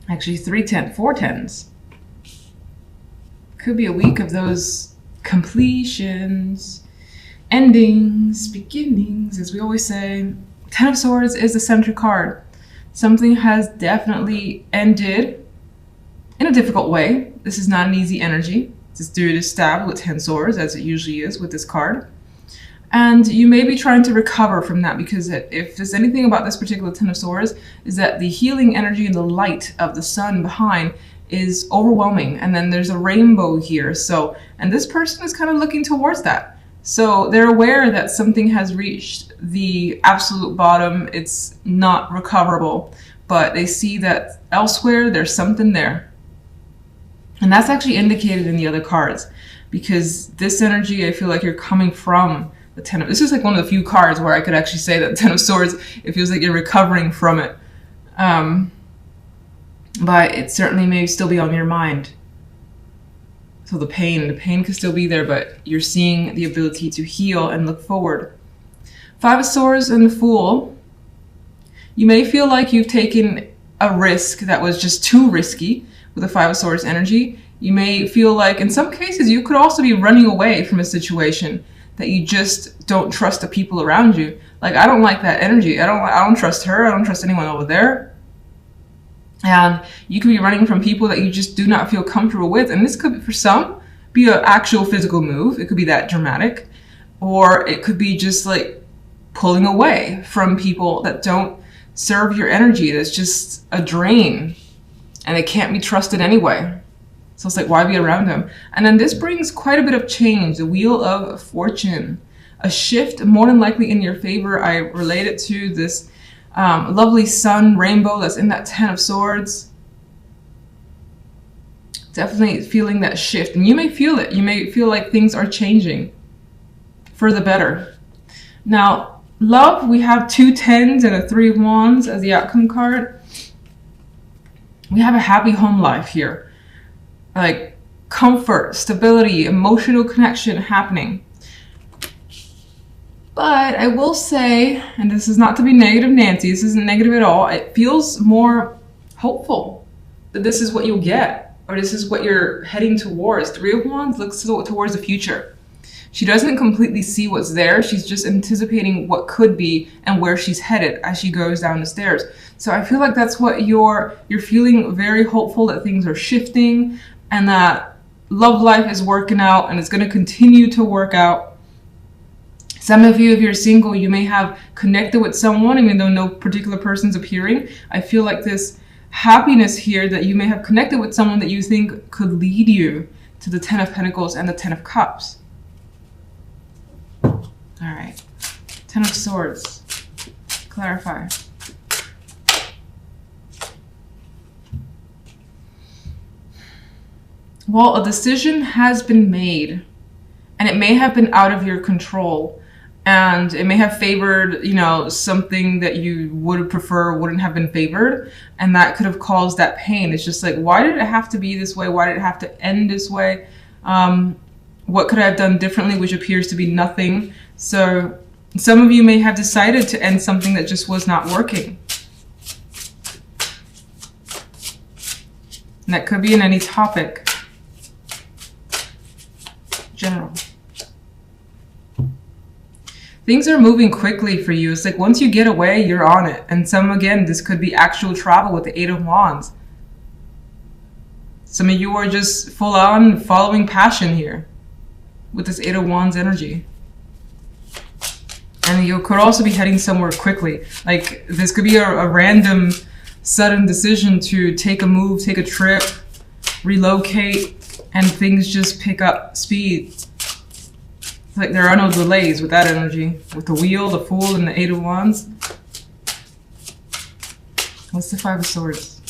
Actually, 4 tens. Could be a week of those completions, endings, beginnings, as we always say. 10 of Swords is the center card. Something has definitely ended in a difficult way. This is not an easy energy. This dude is stabbed with 10 swords, as it usually is with this card. And you may be trying to recover from that, because if there's anything about this particular 10 of Swords, is that the healing energy and the light of the sun behind is overwhelming. And then there's a rainbow here. So, and this person is kind of looking towards that. So they're aware that something has reached the absolute bottom. It's not recoverable, but they see that elsewhere there's something there. And that's actually indicated in the other cards, because this energy, I feel like you're coming from the 10 of, this is like one of the few cards where I could actually say that 10 of Swords, it feels like you're recovering from it. But it certainly may still be on your mind. So the pain could still be there, but you're seeing the ability to heal and look forward. 5 of Swords and the Fool. You may feel like you've taken a risk that was just too risky with the 5 of Swords energy. You may feel like in some cases you could also be running away from a situation that you just don't trust the people around you. Like, I don't like that energy. I don't trust her. I don't trust anyone over there. And you could be running from people that you just do not feel comfortable with. And this could, for some, be an actual physical move. It could be that dramatic. Or it could be just like pulling away from people that don't serve your energy. That's just a drain. And they can't be trusted anyway. So it's like, why be around them? And then this brings quite a bit of change. The Wheel of Fortune. A shift, more than likely in your favor. I relate it to this lovely sun rainbow that's in that 10 of Swords. Definitely feeling that shift. And you may feel it. You may feel like things are changing for the better. Now, love, we have 2 tens and a 3 of Wands as the outcome card. We have a happy home life here. Like comfort, stability, emotional connection happening. But I will say, and this is not to be negative Nancy, this isn't negative at all, it feels more hopeful that this is what you'll get, or this is what you're heading towards. 3 of Wands looks towards the future. She doesn't completely see what's there, she's just anticipating what could be and where she's headed as she goes down the stairs. So I feel like that's what you're feeling, very hopeful that things are shifting and that love life is working out and it's going to continue to work out. Some of you, if you're single, you may have connected with someone, even though no particular person's appearing. I feel like this happiness here that you may have connected with someone that you think could lead you to the 10 of Pentacles and the 10 of Cups. All right. 10 of Swords. Clarify. Well, a decision has been made, and it may have been out of your control. And it may have favored, something that you would prefer wouldn't have been favored. And that could have caused that pain. It's just like, why did it have to be this way? Why did it have to end this way? What could I have done differently, which appears to be nothing. So some of you may have decided to end something that just was not working. And that could be in any topic. General. Things are moving quickly for you. It's like once you get away, you're on it. And again, this could be actual travel with the 8 of Wands. Some of you are just full on following passion here with this 8 of Wands energy. And you could also be heading somewhere quickly. Like this could be a random, sudden decision to take a move, take a trip, relocate, and things just pick up speed. Like there are no delays with that energy. With the Wheel, the Fool, and the 8 of Wands. What's the 5 of Swords?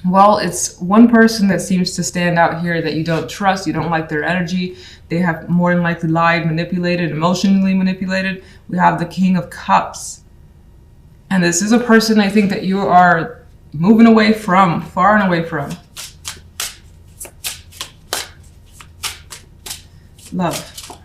Well, it's one person that seems to stand out here that you don't trust. You don't like their energy. They have more than likely lied, manipulated, emotionally manipulated. We have the King of Cups. And this is a person I think that you are moving away from, far and away from. Love.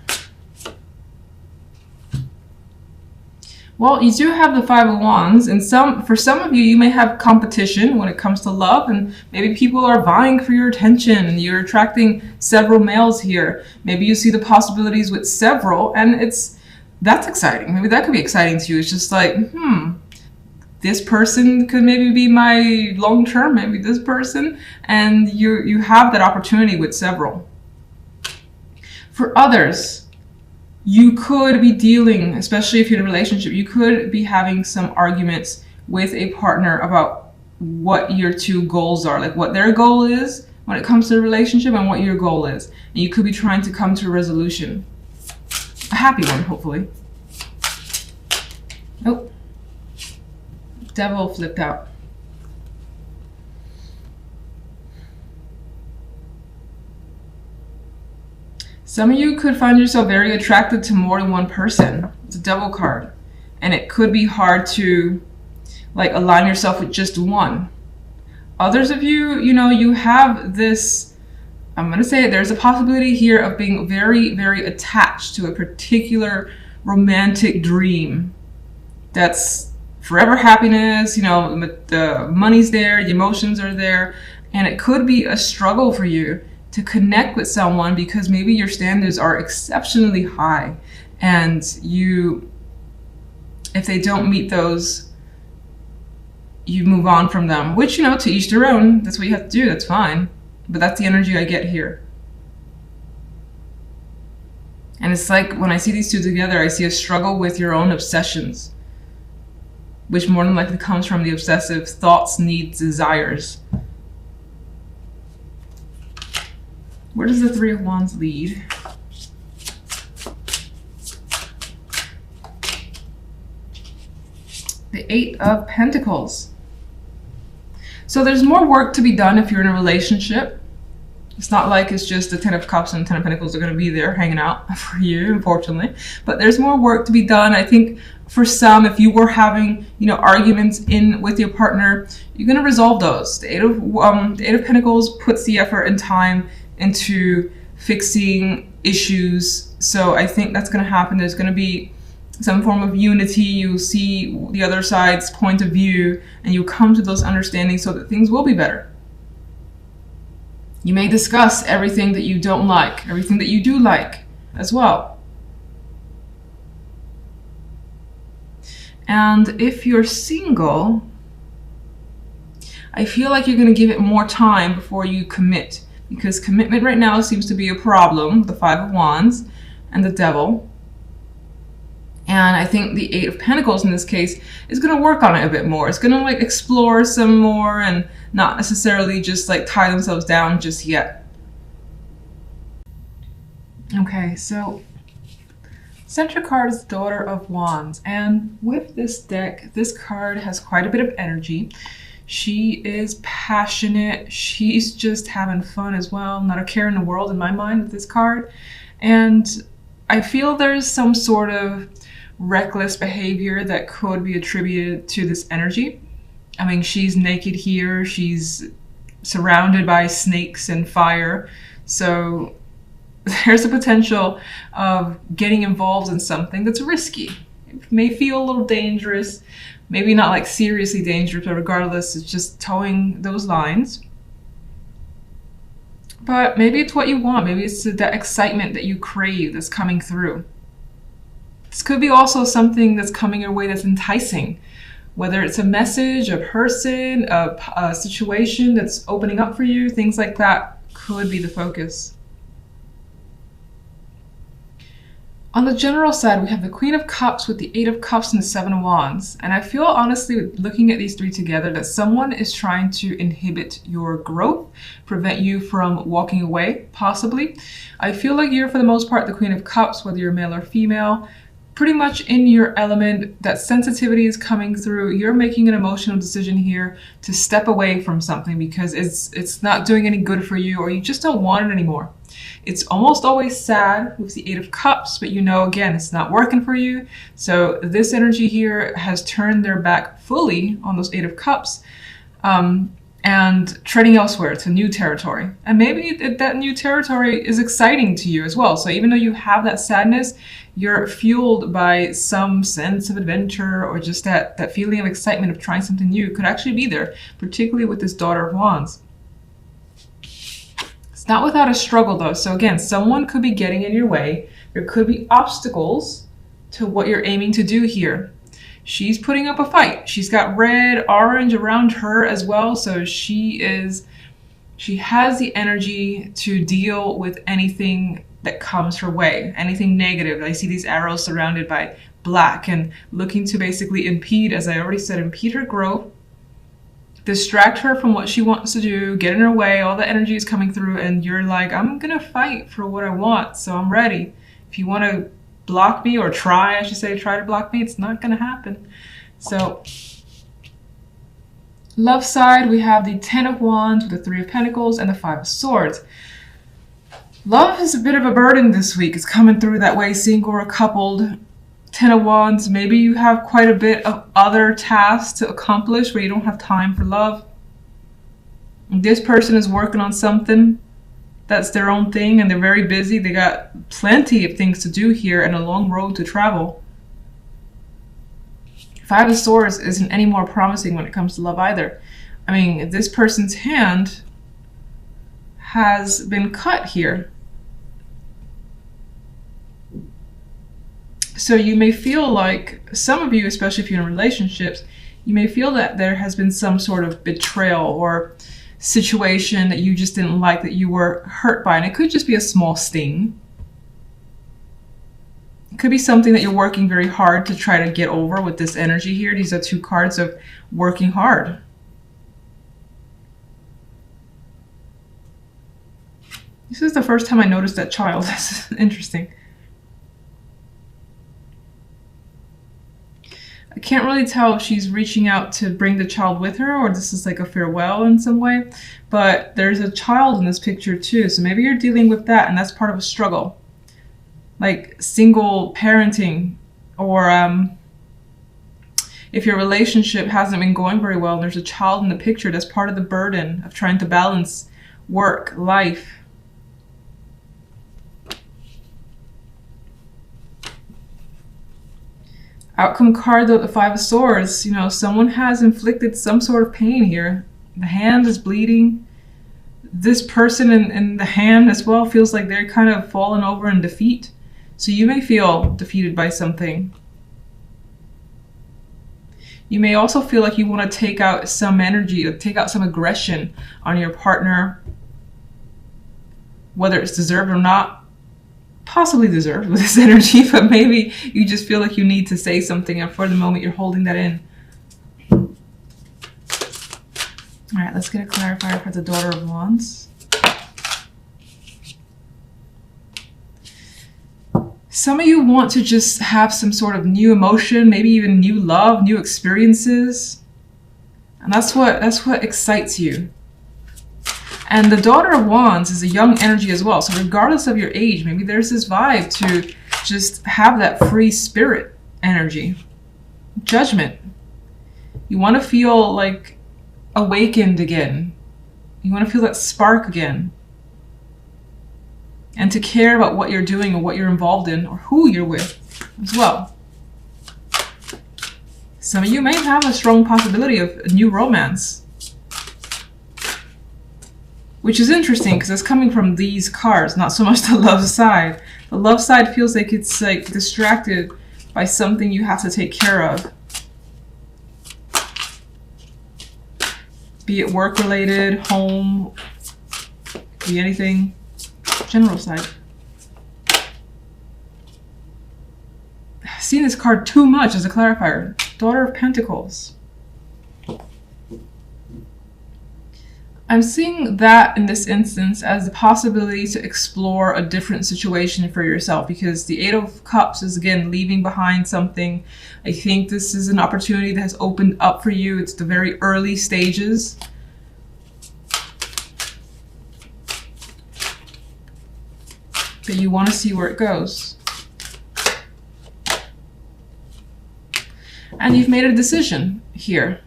Well, you do have the Five of Wands, and for some of you, you may have competition when it comes to love, and maybe people are vying for your attention, and you're attracting several males here. Maybe you see the possibilities with several, and that's exciting. Maybe that could be exciting to you. It's just like, this person could maybe be my long term, maybe this person, and you have that opportunity with several. For others, you could be dealing, especially if you're in a relationship, you could be having some arguments with a partner about what your two goals are, like what their goal is when it comes to the relationship and what your goal is. And you could be trying to come to a resolution. A happy one, hopefully. Oh, Devil flipped out. Some of you could find yourself very attracted to more than one person. It's a Devil card. And it could be hard to align yourself with just one. Others of you, you have this, I'm going to say it, there's a possibility here of being very, very attached to a particular romantic dream. That's forever happiness, the money's there, the emotions are there. And it could be a struggle for you to connect with someone because maybe your standards are exceptionally high, and if they don't meet those, you move on from them, which, to each their own. That's what you have to do. That's fine. But that's the energy I get here. And it's like when I see these two together, I see a struggle with your own obsessions, which more than likely comes from the obsessive thoughts, needs, desires. Where does the Three of Wands lead? The Eight of Pentacles. So there's more work to be done if you're in a relationship. It's not like it's just the Ten of Cups and Ten of Pentacles are going to be there hanging out for you, unfortunately. But there's more work to be done. I think for some, if you were having, arguments with your partner, you're going to resolve those. The Eight of Pentacles puts the effort and time into fixing issues. So I think that's going to happen. There's going to be some form of unity. You'll see the other side's point of view and you'll come to those understandings so that things will be better. You may discuss everything that you don't like, everything that you do like as well. And if you're single, I feel like you're going to give it more time before you commit, because commitment right now seems to be a problem with the Five of Wands and the Devil. And I think the Eight of Pentacles in this case is going to work on it a bit more. It's going to explore some more and not necessarily just tie themselves down just yet. Okay, so center card is Daughter of Wands. And with this deck, this card has quite a bit of energy. She is passionate. She's just having fun as well. Not a care in the world in my mind with this card. And I feel there's some sort of reckless behavior that could be attributed to this energy. I mean, she's naked here. She's surrounded by snakes and fire. So there's a potential of getting involved in something that's risky. It may feel a little dangerous. Maybe not seriously dangerous, but regardless, it's just towing those lines. But maybe it's what you want. Maybe it's that excitement that you crave that's coming through. This could be also something that's coming your way that's enticing. Whether it's a message, a person, a situation that's opening up for you, things like that could be the focus. On the general side, we have the Queen of Cups with the Eight of Cups and the Seven of Wands. And I feel, honestly, looking at these three together, that someone is trying to inhibit your growth, prevent you from walking away, possibly. I feel like you're, for the most part, the Queen of Cups, whether you're male or female, pretty much in your element. That sensitivity is coming through. You're making an emotional decision here to step away from something because it's not doing any good for you, or you just don't want it anymore. It's almost always sad with the Eight of Cups, but again, it's not working for you. So this energy here has turned their back fully on those Eight of Cups. And and treading elsewhere to new territory. And maybe that new territory is exciting to you as well. So even though you have that sadness, you're fueled by some sense of adventure, or just that feeling of excitement of trying something new could actually be there, particularly with this Daughter of Wands. It's not without a struggle though. So again, someone could be getting in your way. There could be obstacles to what you're aiming to do here. She's putting up a fight. She's got red, orange around her as well. So she has the energy to deal with anything that comes her way, anything negative. I see these arrows surrounded by black and looking to basically impede, as I already said, impede her growth, distract her from what she wants to do, get in her way. All the energy is coming through and you're like, I'm gonna fight for what I want, so I'm ready. If you want to block me, or try to block me, it's not gonna happen. So love side, we have the 10 of Wands with the 3 of Pentacles and the 5 of Swords. Love is a bit of a burden this week. It's coming through that way, single or coupled. 10 of Wands, maybe you have quite a bit of other tasks to accomplish where you don't have time for love. This person is working on something that's their own thing and they're very busy. They got plenty of things to do here and a long road to travel. 5 of Swords isn't any more promising when it comes to love either. I mean, this person's hand has been cut here. So you may feel like, some of you, especially if you're in relationships, you may feel that there has been some sort of betrayal or situation that you just didn't like, that you were hurt by. And it could just be a small sting. It could be something that you're working very hard to try to get over with this energy here. These are 2 cards of working hard. This is the first time I noticed that child. That's interesting. I can't really tell if she's reaching out to bring the child with her, or this is like a farewell in some way, but there's a child in this picture too. So maybe you're dealing with that and that's part of a struggle, like single parenting, or if your relationship hasn't been going very well and there's a child in the picture, that's part of the burden of trying to balance work, life. Outcome card though, the 5 of Swords, you know, someone has inflicted some sort of pain here. The hand is bleeding. This person in the hand as well feels like they're kind of fallen over in defeat. So you may feel defeated by something. You may also feel like you want to take out some energy, to take out some aggression on your partner, whether it's deserved or not. Possibly deserved with this energy, but maybe you just feel like you need to say something and for the moment you're holding that in. All right, let's get a clarifier for the Daughter of Wands. Some of you want to just have some sort of new emotion, maybe even new love, new experiences. And that's what excites you. And the Daughter of Wands is a young energy as well. So regardless of your age, maybe there's this vibe to just have that free spirit energy. Judgment. You want to feel like awakened again. You want to feel that spark again. And to care about what you're doing or what you're involved in or who you're with as well. Some of you may have a strong possibility of a new romance. Which is interesting because it's coming from these cards, not so much the love side. The love side feels like it's like distracted by something you have to take care of. Be it work related, home, be anything. General side. I've seen this card too much as a clarifier. Daughter of Pentacles. I'm seeing that in this instance as the possibility to explore a different situation for yourself, because the 8 of Cups is again leaving behind something. I think this is an opportunity that has opened up for you. It's the very early stages. But you want to see where it goes. And you've made a decision here.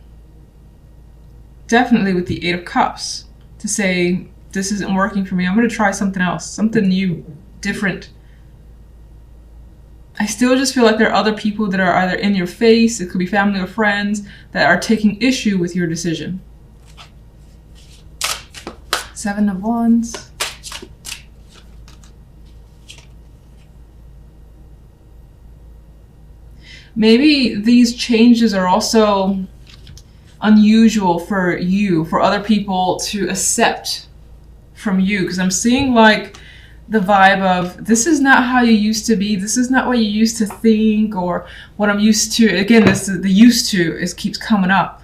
definitely with the Eight of Cups to say, this isn't working for me. I'm going to try something else, something new, different. I still just feel like there are other people that are either in your face, it could be family or friends, that are taking issue with your decision. Seven of Wands. Maybe these changes are also unusual for you, for other people to accept from you, because I'm seeing like the vibe of, this is not how you used to be, this is not what you used to think, or what I'm used to. Again, this is the used to is keeps coming up,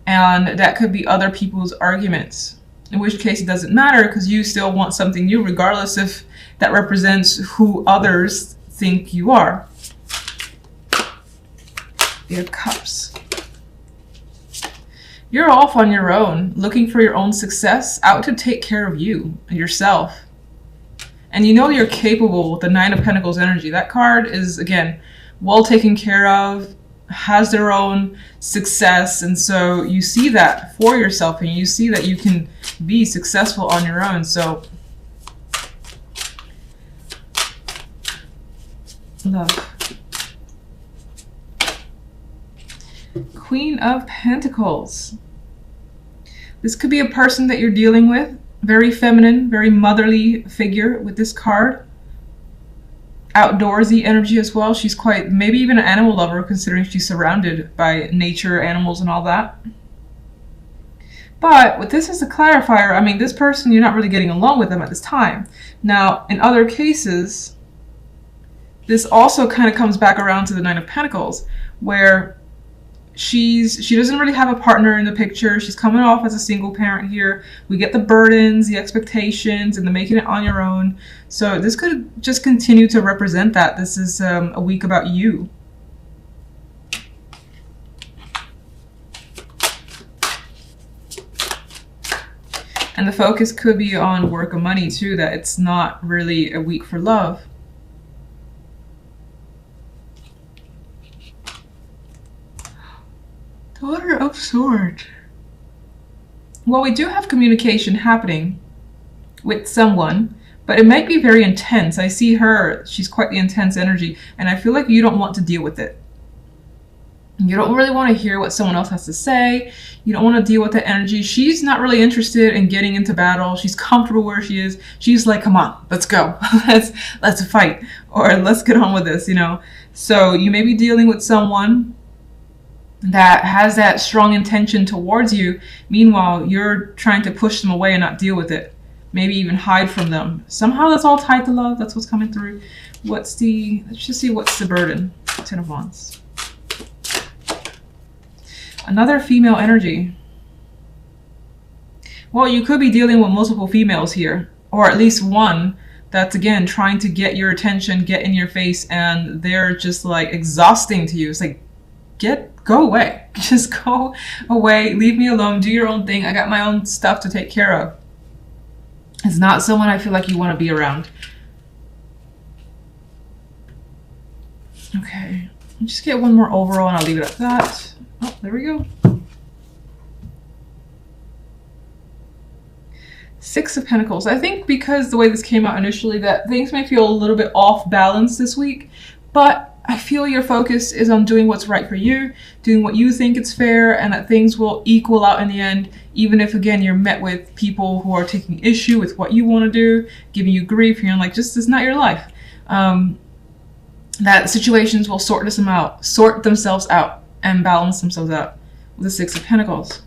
and that could be other people's arguments, in which case it doesn't matter, because you still want something new regardless if that represents who others think you are. Eight of Cups. You're off on your own, looking for your own success, out to take care of you and yourself. And you know you're capable with the Nine of Pentacles energy. That card is, again, well taken care of, has their own success. And so you see that for yourself, and you see that you can be successful on your own. So, love. Queen of Pentacles. This could be a person that you're dealing with. Very feminine, very motherly figure with this card. Outdoorsy energy as well. She's quite, maybe even an animal lover, considering she's surrounded by nature, animals, and all that. But with this as a clarifier, I mean, this person, you're not really getting along with them at this time. Now, in other cases, this also kind of comes back around to the Nine of Pentacles, where she doesn't really have a partner in the picture. She's coming off as a single parent here. We get the burdens, the expectations, and the making it on your own. So this could just continue to represent that. This is a week about you. And the focus could be on work and money too, that it's not really a week for love. Daughter of Swords. Well, we do have communication happening with someone, but it might be very intense. I see her, she's quite the intense energy, and I feel like you don't want to deal with it. You don't really want to hear what someone else has to say. You don't want to deal with the energy. She's not really interested in getting into battle. She's comfortable where she is. She's like, come on, let's go. let's fight, or let's get on with this, you know. So you may be dealing with someone that has that strong intention towards you. Meanwhile, you're trying to push them away and not deal with it. Maybe even hide from them. Somehow that's all tied to love. That's what's coming through. Let's just see what's the burden. Ten of Wands. Another female energy. Well, you could be dealing with multiple females here, or at least one that's, again, trying to get your attention, get in your face, and they're just like exhausting to you. It's like, go away. Just go away. Leave me alone. Do your own thing. I got my own stuff to take care of. It's not someone I feel like you want to be around. Okay. I'll just get one more overall and I'll leave it at that. Oh, there we go. Six of Pentacles. I think because the way this came out initially, that things may feel a little bit off balance this week, but I feel your focus is on doing what's right for you, doing what you think is fair, and that things will equal out in the end, even if, again, you're met with people who are taking issue with what you want to do, giving you grief, you're like, just, it's not your life. That situations will sort themselves out and balance themselves out with the Six of Pentacles.